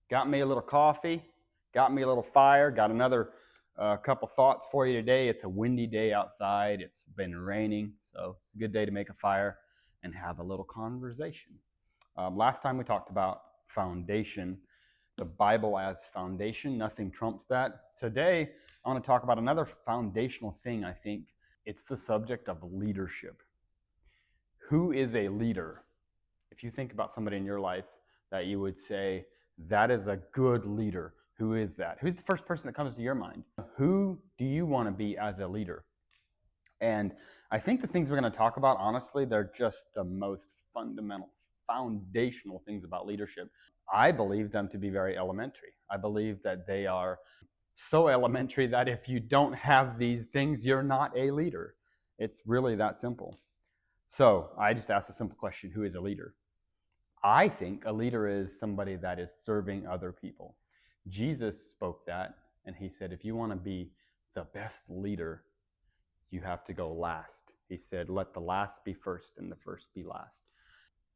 Got me a little coffee, got me a little fire, got another couple thoughts for you today. It's a windy day outside. It's been raining, so it's a good day to make a fire and have a little conversation. Last time we talked about foundation, the Bible as foundation. Nothing trumps that. Today, I want to talk about another foundational thing, I think. It's the subject of leadership. Who is a leader? If you think about somebody in your life that you would say, that is a good leader, who is that? Who's the first person that comes to your mind? Who do you want to be as a leader? And I think the things we're going to talk about, honestly, they're just the most fundamental, foundational things about leadership. I believe them to be very elementary. I believe that they are so elementary that if you don't have these things, you're not a leader. It's really that simple. So I just asked a simple question: who is a leader? I think a leader is somebody that is serving other people. Jesus spoke that, and he said, if you want to be the best leader, you have to go last. He said, let the last be first and the first be last.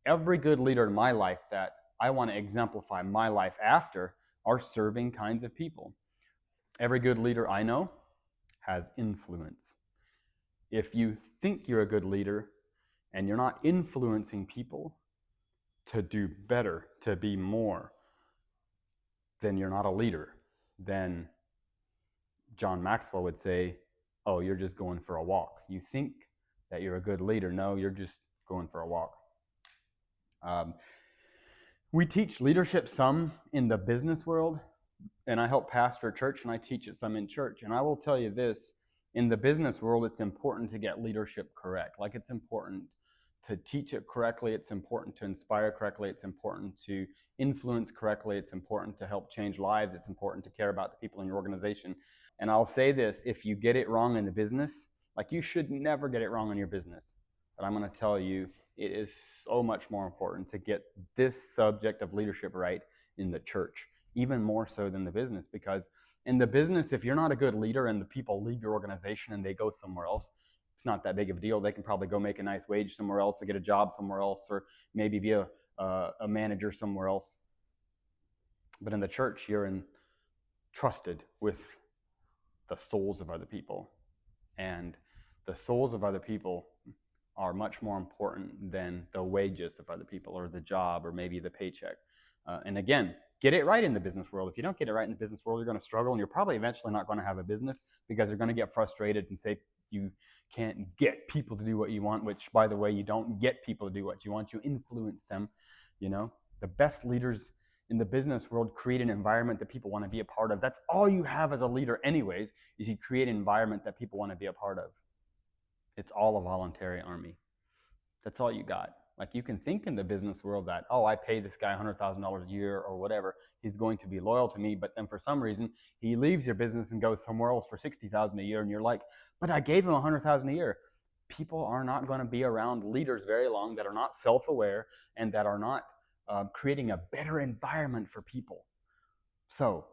Every good leader in my life that I want to exemplify my life after are serving kinds of people. Every good leader I know has influence. If you think you're a good leader and you're not influencing people to do better, to be more, then you're not a leader. Then John Maxwell would say, oh, you're just going for a walk. You think that you're a good leader. No, you're just going for a walk. We teach leadership some in the business world, and I help pastor a church, and I teach it some in church. And I will tell you this, in the business world, it's important to get leadership correct. Like, it's important to teach it correctly. It's important to inspire correctly. It's important to influence correctly. It's important to help change lives. It's important to care about the people in your organization. And I'll say this, if you get it wrong in the business, like, you should never get it wrong in your business. But I'm going to tell you, it is so much more important to get this subject of leadership right in the church, even more so than the business. Because in the business, if you're not a good leader and the people leave your organization and they go somewhere else, it's not that big of a deal. They can probably go make a nice wage somewhere else or get a job somewhere else, or maybe be a manager somewhere else. But in the church, you're entrusted with the souls of other people. And the souls of other people are much more important than the wages of other people or the job or maybe the paycheck. And again, get it right in the business world. If you don't get it right in the business world, you're going to struggle, and you're probably eventually not going to have a business because you're going to get frustrated and say you can't get people to do what you want, which, by the way, you don't get people to do what you want. You influence them. The best leaders in the business world create an environment that people want to be a part of. That's all you have as a leader anyways, is you create an environment that people want to be a part of. It's all a voluntary army. That's all you got. Like, you can think in the business world that, oh, I pay this guy $100,000 a year or whatever, he's going to be loyal to me, but then for some reason he leaves your business and goes somewhere else for $60,000 a year, and you're like, but I gave him $100,000 a year. People are not going to be around leaders very long that are not self-aware and that are not creating a better environment for people. So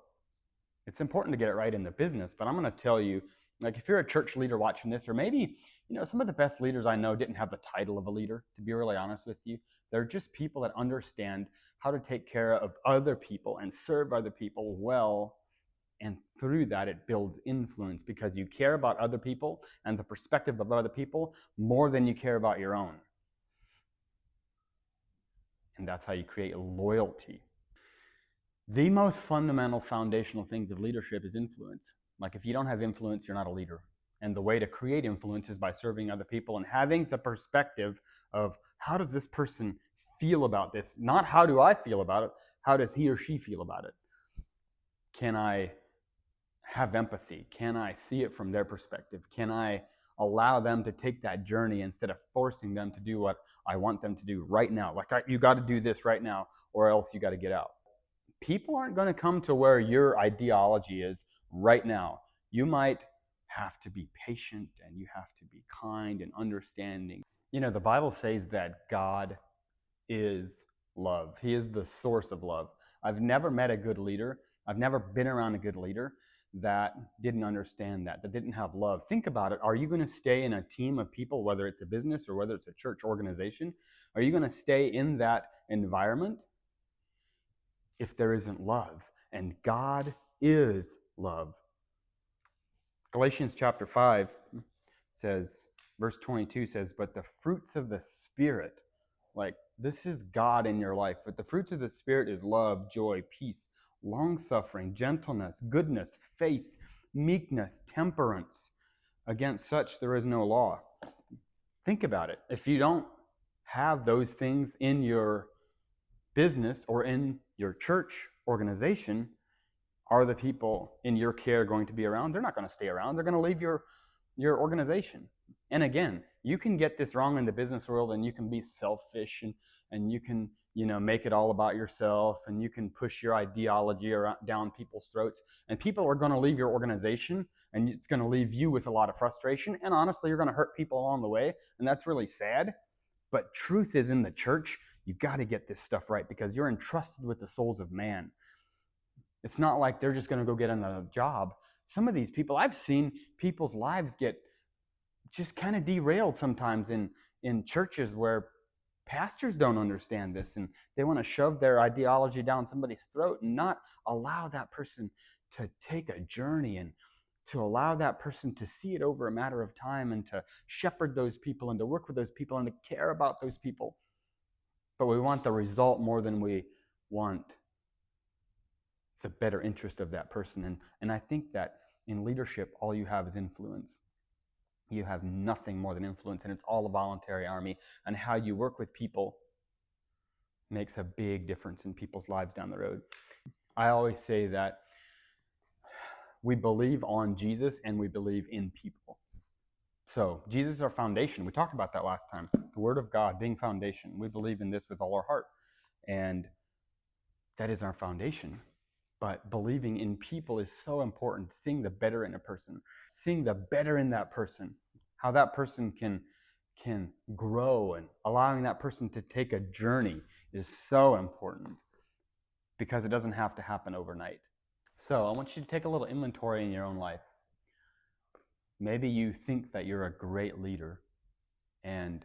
it's important to get it right in the business, but I'm going to tell you, like, if you're a church leader watching this, or maybe, some of the best leaders I know didn't have the title of a leader, to be really honest with you. They're just people that understand how to take care of other people and serve other people well. And through that, it builds influence because you care about other people and the perspective of other people more than you care about your own. And that's how you create loyalty. The most fundamental foundational things of leadership is influence. Like, if you don't have influence, you're not a leader. And the way to create influence is by serving other people and having the perspective of, how does this person feel about this? Not how do I feel about it? How does he or she feel about it? Can I have empathy? Can I see it from their perspective? Can I allow them to take that journey instead of forcing them to do what I want them to do right now? Like, you got to do this right now, or else you got to get out. People aren't going to come to where your ideology is right now. You might have to be patient, and you have to be kind and understanding. The Bible says that God is love. He is the source of love. I've never met a good leader. I've never been around a good leader that didn't understand that didn't have love. Think about it. Are you going to stay in a team of people, whether it's a business or whether it's a church organization? Are you going to stay in that environment if there isn't love. And God is love. Galatians chapter 5 says, verse 22 says, but the fruits of the Spirit, like this is God in your life, but the fruits of the Spirit is love, joy, peace, long-suffering, gentleness, goodness, faith, meekness, temperance. Against such there is no law. Think about it. If you don't have those things in your business or in your church organization, are the people in your care going to be around? They're not going to stay around. They're going to leave your organization. And again, you can get this wrong in the business world, and you can be selfish, and you can make it all about yourself, and you can push your ideology down people's throats, and people are going to leave your organization, and it's going to leave you with a lot of frustration, and honestly, you're going to hurt people along the way, and that's really sad. But truth is, in the church, you got to get this stuff right, because you're entrusted with the souls of man. It's not like they're just going to go get another job. Some of these people, I've seen people's lives get just kind of derailed sometimes in churches where pastors don't understand this, and they want to shove their ideology down somebody's throat and not allow that person to take a journey, and to allow that person to see it over a matter of time, and to shepherd those people, and to work with those people, and to care about those people. But we want the result more than we want the better interest of that person. And I think that in leadership, all you have is influence. You have nothing more than influence, and it's all a voluntary army. And how you work with people makes a big difference in people's lives down the road. I always say that we believe on Jesus and we believe in people. So Jesus is our foundation. We talked about that last time. The Word of God being foundation. We believe in this with all our heart. And that is our foundation. But believing in people is so important. Seeing the better in a person. Seeing the better in that person. How that person can grow, and allowing that person to take a journey is so important, because it doesn't have to happen overnight. So I want you to take a little inventory in your own life. Maybe you think that you're a great leader and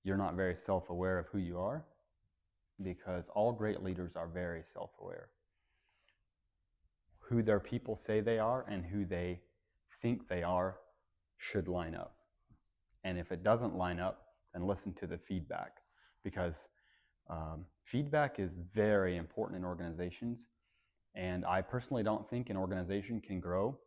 you're not very self-aware of who you are, because all great leaders are very self-aware. Who their people say they are and who they think they are should line up. And if it doesn't line up, then listen to the feedback, because feedback is very important in organizations. And I personally don't think an organization can grow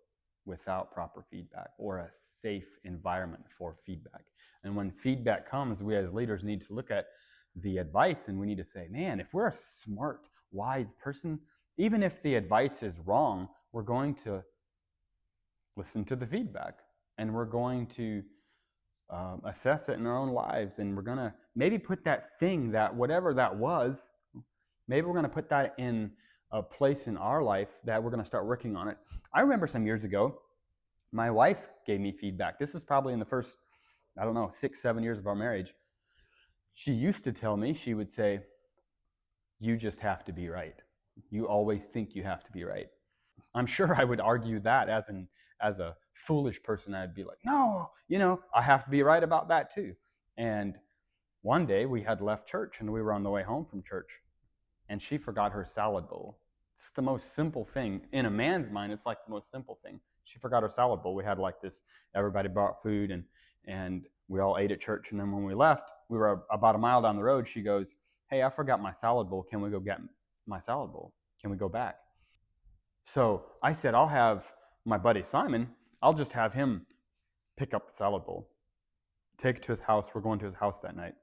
without proper feedback, or a safe environment for feedback. And when feedback comes, we as leaders need to look at the advice, and we need to say, man, if we're a smart, wise person, even if the advice is wrong, we're going to listen to the feedback, and we're going to assess it in our own lives, and we're going to maybe put that thing, that whatever that was, maybe we're going to put that in a place in our life that we're going to start working on it. I remember some years ago, my wife gave me feedback. This is probably in the first, 6-7 years of our marriage. She used to tell me, she would say, you just have to be right. You always think you have to be right. I'm sure I would argue that as a foolish person. I'd be like, no, I have to be right about that too. And one day we had left church and we were on the way home from church, and she forgot her salad bowl. It's the most simple thing. In a man's mind, it's like the most simple thing. She forgot her salad bowl. We had like this, everybody brought food, and we all ate at church. And then when we left, we were about a mile down the road. She goes, hey, I forgot my salad bowl. Can we go get my salad bowl? Can we go back? So I said, I'll have my buddy Simon, I'll just have him pick up the salad bowl, take it to his house. We're going to his house that night.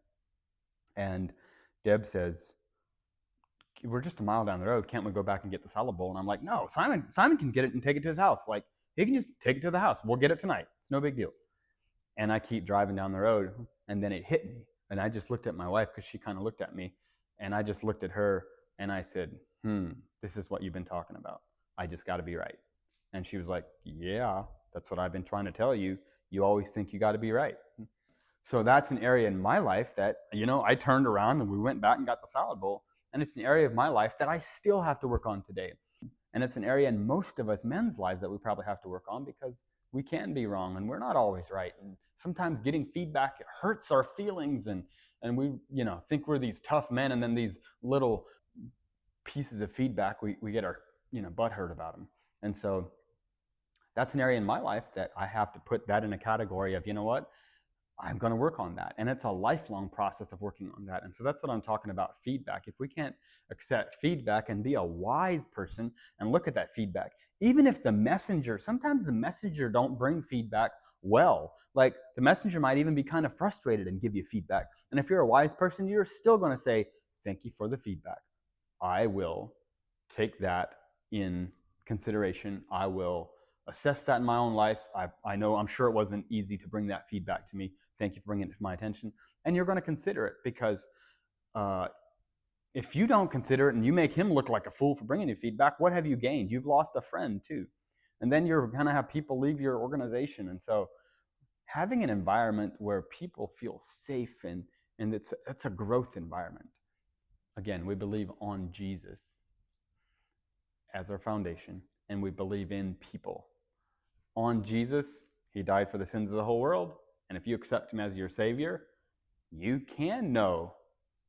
And Deb says, we're just a mile down the road. Can't we go back and get the salad bowl? And I'm like, no, Simon can get it and take it to his house. Like, he can just take it to the house. We'll get it tonight. It's no big deal. And I keep driving down the road, and then it hit me. And I just looked at my wife, because she kind of looked at me, and I just looked at her, and I said, this is what you've been talking about. I just got to be right. And she was like, yeah, that's what I've been trying to tell you. You always think you got to be right. So that's an area in my life that, I turned around and we went back and got the salad bowl. And it's an area of my life that I still have to work on today. And it's an area in most of us men's lives that we probably have to work on, because we can be wrong and we're not always right. And sometimes getting feedback, it hurts our feelings, and we, think we're these tough men, and then these little pieces of feedback, we get our butt hurt about them. And so that's an area in my life that I have to put that in a category of, you know what, I'm going to work on that. And it's a lifelong process of working on that. And so that's what I'm talking about, feedback. If we can't accept feedback and be a wise person and look at that feedback, even if sometimes the messenger don't bring feedback well. Like the messenger might even be kind of frustrated and give you feedback. And if you're a wise person, you're still going to say, thank you for the feedback. I will take that in consideration. I will assess that in my own life. I'm sure it wasn't easy to bring that feedback to me. Thank you for bringing it to my attention. And you're going to consider it, because if you don't consider it and you make him look like a fool for bringing you feedback, what have you gained? You've lost a friend too. And then you're going to have people leave your organization. And so having an environment where people feel safe and it's a growth environment. Again, we believe on Jesus as our foundation, and we believe in people. On Jesus, he died for the sins of the whole world. And if you accept him as your Savior, you can know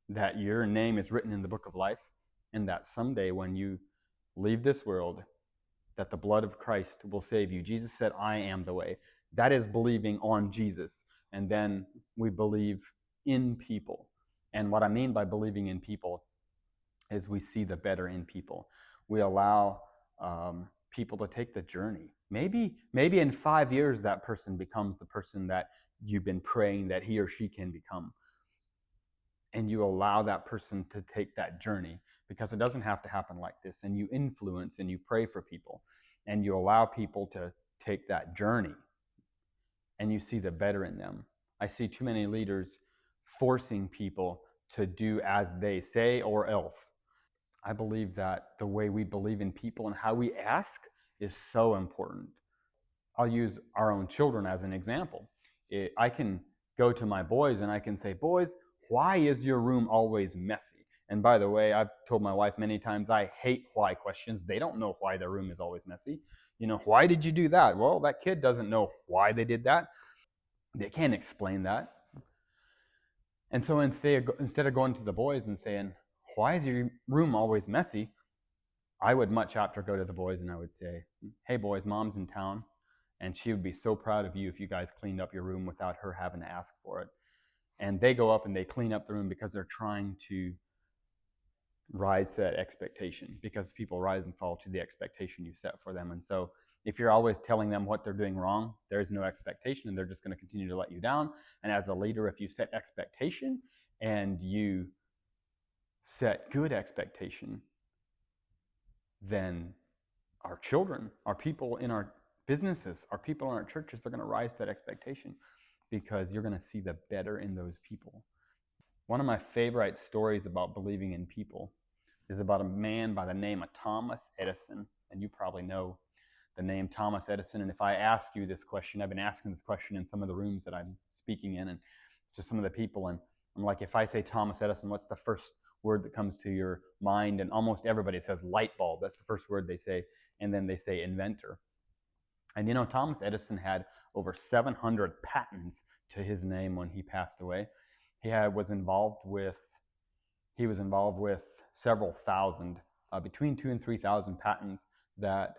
that your name is written in the book of life, and that someday when you leave this world, that the blood of Christ will save you. Jesus said, I am the way. That is believing on Jesus. And then we believe in people. And what I mean by believing in people is we see the better in people. We allow people to take the journey. Maybe in 5 years, that person becomes the person that you've been praying that he or she can become. And you allow that person to take that journey, because it doesn't have to happen like this. And you influence and you pray for people, and you allow people to take that journey, and you see the better in them. I see too many leaders forcing people to do as they say or else. I believe that the way we believe in people and how we ask is so important. I'll use our own children as an example. I can go to my boys and I can say, boys, why is your room always messy? And by the way, I've told my wife many times, I hate why questions. They don't know why their room is always messy. Why did you do that? Well, that kid doesn't know why they did that. They can't explain that. And so instead of going to the boys and saying, why is your room always messy? I would much rather go to the boys and I would say, hey boys, mom's in town, and she would be so proud of you if you guys cleaned up your room without her having to ask for it. And they go up and they clean up the room because they're trying to rise to that expectation, because people rise and fall to the expectation you set for them. And so if you're always telling them what they're doing wrong, there's no expectation, and they're just going to continue to let you down. And as a leader, if you set expectation and you set good expectation, then our children, our people in our businesses, our people in our churches are going to rise to that expectation, because you're going to see the better in those people. One of my favorite stories about believing in people is about a man by the name of Thomas Edison. And you probably know the name Thomas Edison. And if I ask you this question, I've been asking this question in some of the rooms that I'm speaking in and to some of the people. And I'm like, if I say Thomas Edison, what's the first word that comes to your mind? And almost everybody says light bulb. That's the first word they say. And then they say inventor. And Thomas Edison had over 700 patents to his name when he passed away. He was involved with several thousand, between 2,000 and 3,000 patents that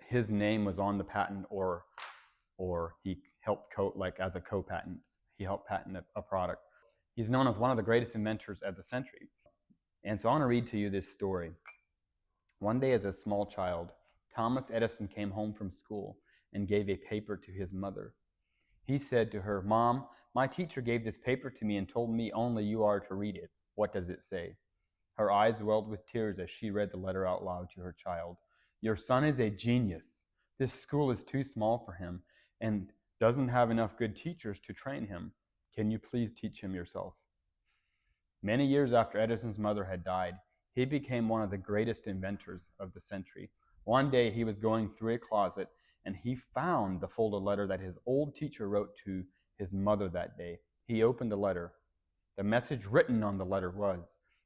his name was on the patent, or he helped as a co-patent. He helped patent a product. He's known as one of the greatest inventors of the century. And so I want to read to you this story. One day as a small child, Thomas Edison came home from school and gave a paper to his mother. He said to her, Mom, my teacher gave this paper to me and told me only you are to read it. What does it say? Her eyes welled with tears as she read the letter out loud to her child. Your son is a genius. This school is too small for him and doesn't have enough good teachers to train him. Can you please teach him yourself? Many years after Edison's mother had died, he became one of the greatest inventors of the century. One day he was going through a closet and he found the folded letter that his old teacher wrote to his mother that day. He opened the letter. The message written on the letter was,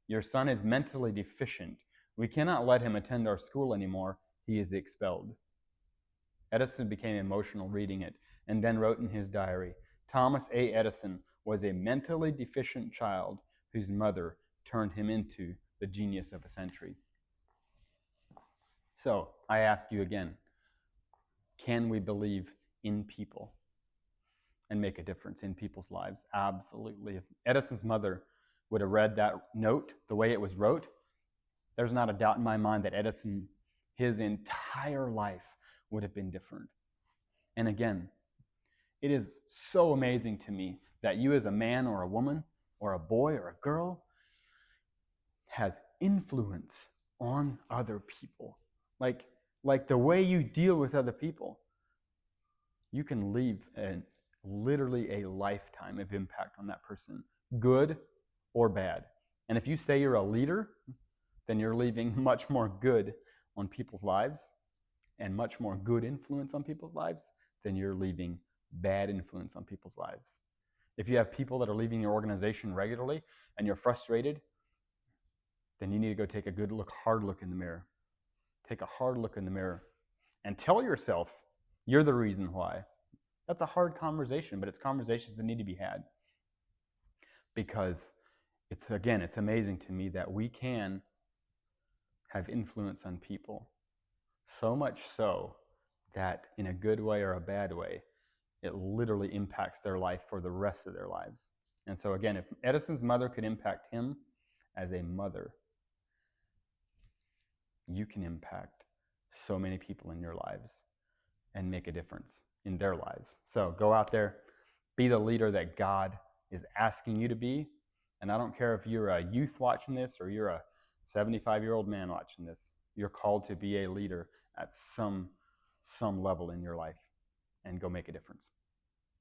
your son is mentally deficient. We cannot let him attend our school anymore. He is expelled. Edison became emotional reading it and then wrote in his diary, Thomas A. Edison was a mentally deficient child whose mother turned him into the genius of a century. So I ask you again, can we believe in people and make a difference in people's lives? Absolutely. If Edison's mother would have read that note the way it was wrote, there's not a doubt in my mind that Edison, his entire life would have been different. And again, it is so amazing to me that you as a man or a woman or a boy or a girl has influence on other people. Like the way you deal with other people, you can leave literally a lifetime of impact on that person, good or bad. And if you say you're a leader, then you're leaving much more good on people's lives and much more good influence on people's lives than you're leaving bad influence on people's lives. If you have people that are leaving your organization regularly and you're frustrated, then you need to go take a hard look in the mirror. Take a hard look in the mirror and tell yourself you're the reason why. That's a hard conversation, but it's conversations that need to be had. Because it's amazing to me that we can have influence on people. So much so that in a good way or a bad way, it literally impacts their life for the rest of their lives. And so again, if Edison's mother could impact him as a mother, you can impact so many people in your lives and make a difference in their lives. So go out there, be the leader that God is asking you to be. And I don't care if you're a youth watching this or you're a 75-year-old man watching this, you're called to be a leader at some level in your life and go make a difference.